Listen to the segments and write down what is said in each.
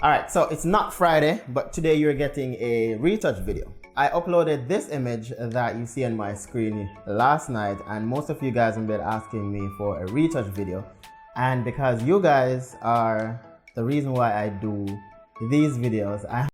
Alright, so it's not Friday, but today you're getting a retouch video. I uploaded this image that you see on my screen last night, and most of you guys have been asking me for a retouch video. And because you guys are the reason why I do these videos, I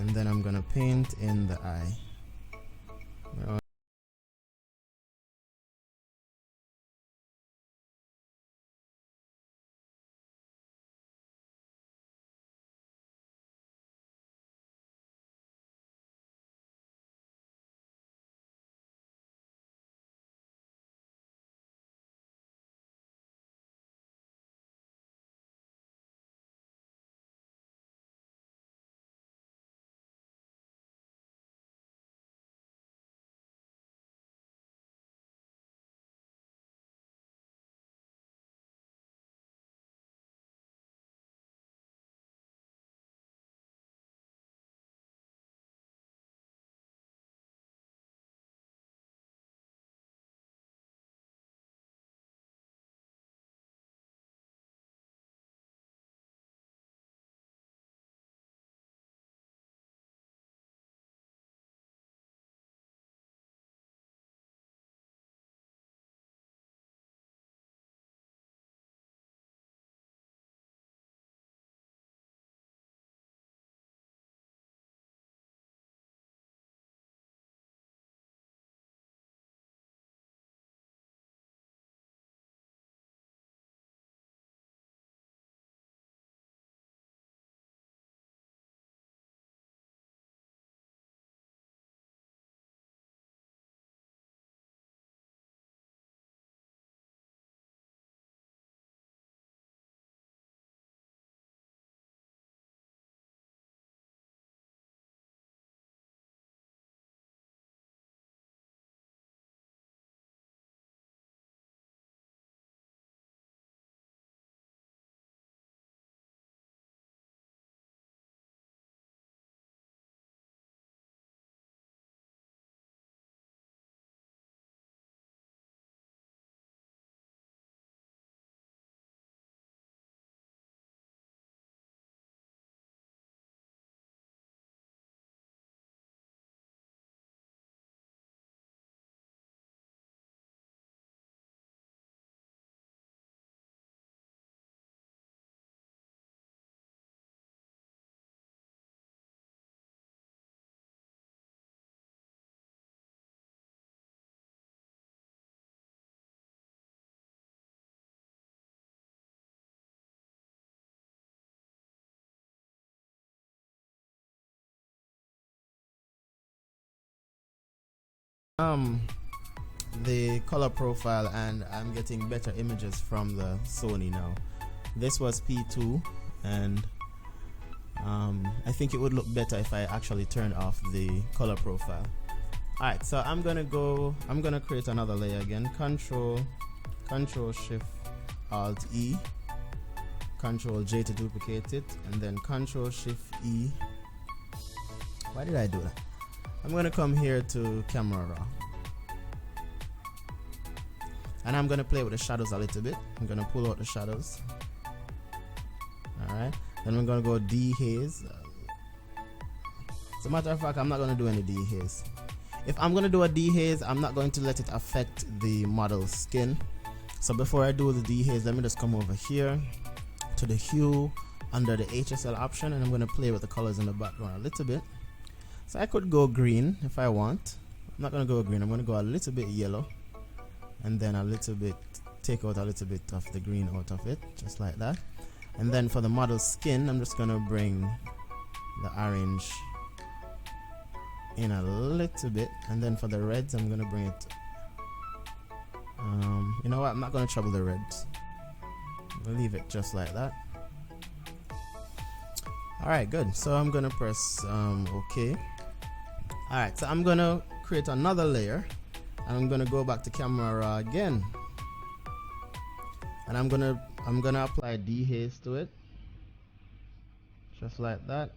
and then I'm gonna paint in the eye. The color profile, and I'm getting better images from the Sony now. This was P2, and I think it would look better if I actually turned off the color profile. Alright, so I'm gonna create another layer again. Control Shift Alt E, Control J to duplicate it, and then Control Shift E. Why did I do that? I'm gonna come here to Camera Raw, and I'm gonna play with the shadows a little bit. I'm gonna pull out the shadows. Alright, then we're gonna go dehaze. As a matter of fact, I'm not gonna do any dehaze. If I'm gonna do a dehaze, I'm not going to let it affect the model's skin. So before I do the dehaze, let me just come over here to the hue under the HSL option, and I'm gonna play with the colors in the background a little bit. So I could go green if I want. I'm not gonna go green, I'm gonna go a little bit yellow, and then a little bit, take out a little bit of the green out of it, just like that. And then for the model's skin, I'm just gonna bring the orange in a little bit, and then for the reds, I'm gonna bring it. You know what? I'm not gonna trouble the reds. I'm gonna leave it just like that. Alright, good. So I'm gonna press OK. Alright, so I'm gonna create another layer, and I'm gonna go back to Camera Raw again, and I'm gonna apply dehaze to it, just like that.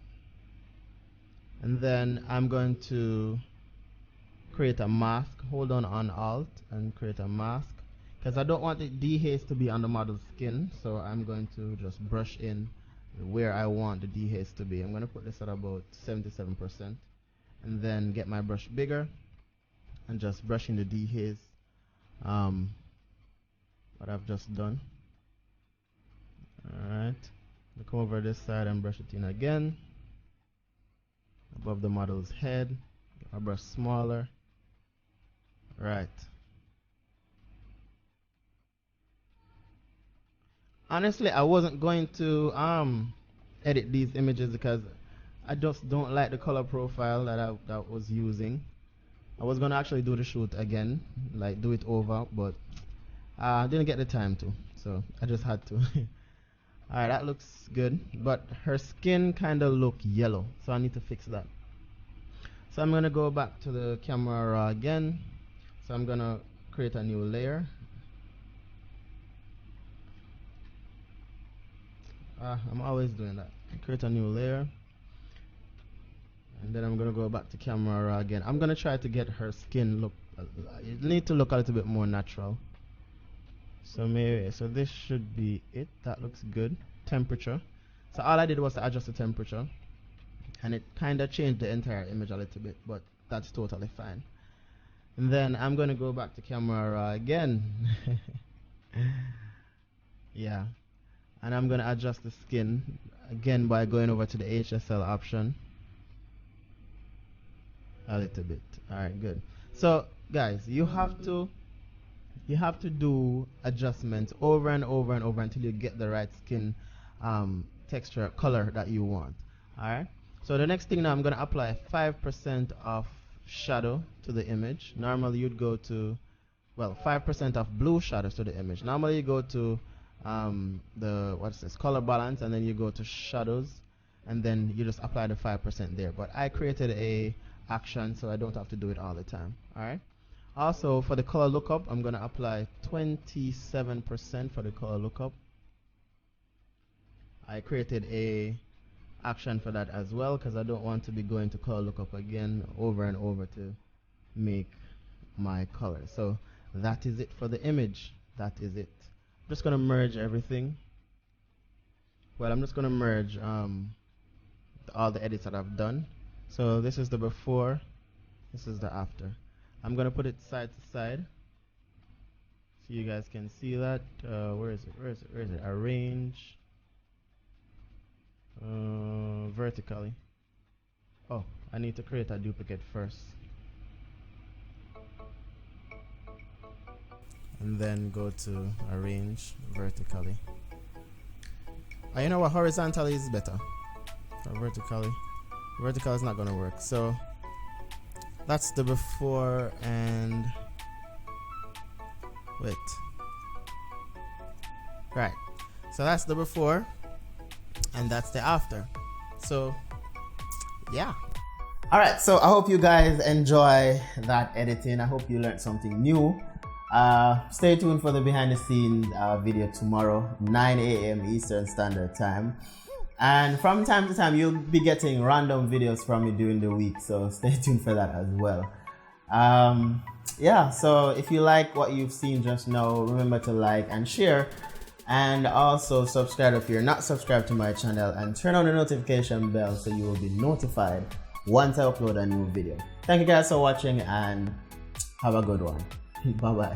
And then I'm going to create a mask. Hold on Alt and create a mask, because I don't want the dehaze to be on the model's skin, so I'm going to just brush in where I want the dehaze to be. I'm going to put this at about 77%, and then get my brush bigger and just brush in the dehaze, what I've just done. Alright, come over this side and brush it in again. above the model's head. Get my brush smaller. Right. Honestly, I wasn't going to edit these images because I just don't like the color profile that I was using. I was gonna actually do the shoot again, like do it over, but I didn't get the time to, so I just had to. Alright, that looks good, but her skin kind of look yellow, so I need to fix that. So I'm gonna go back to the camera again. So I'm gonna create a new layer. I'm always doing that. Create a new layer. And then I'm gonna go back to camera again. I'm gonna try to get her skin look, it need to look a little bit more natural. So maybe, so this should be it. That looks good. Temperature. So all I did was to adjust the temperature, and it kind of changed the entire image a little bit, but that's totally fine. And then I'm gonna go back to camera again. Yeah. And I'm gonna adjust the skin again by going over to the HSL option a little bit. Alright, good. So guys, you have to do adjustments over and over and over until you get the right skin texture color that you want. Alright, so the next thing now, I'm going to apply 5% of shadow to the image. Normally you'd go to, well, 5% of blue shadows to the image. Normally you go to the, what's this, color balance, and then you go to shadows, and then you just apply the 5% there. But I created a action so I don't have to do it all the time. Alright, also for the color lookup, I'm going to apply 27% for the color lookup. I created a action for that as well because I don't want to be going to color lookup again over and over to make my color. So that is it for the image. That is it. I'm just going to merge everything. Well, I'm just going to merge all the edits that I've done. So this is the before, this is the after. I'm going to put it side to side so you guys can see that. Where is it? Arrange vertically. Oh, I need to create a duplicate first. And then go to arrange vertically. You know what? Horizontally is better. Vertically is not going to work. So that's the before and wait. Right. So that's the before and that's the after. So yeah. Alright, so I hope you guys enjoy that editing. I hope you learned something new. Stay tuned for the behind the scenes video tomorrow, 9 a.m. Eastern Standard Time. And from time to time, you'll be getting random videos from me during the week, so stay tuned for that as well. Yeah, so if you like what you've seen just now, remember to like and share, and also subscribe if you're not subscribed to my channel, and turn on the notification bell so you will be notified once I upload a new video. Thank you guys for watching, and have a good one. Bye bye.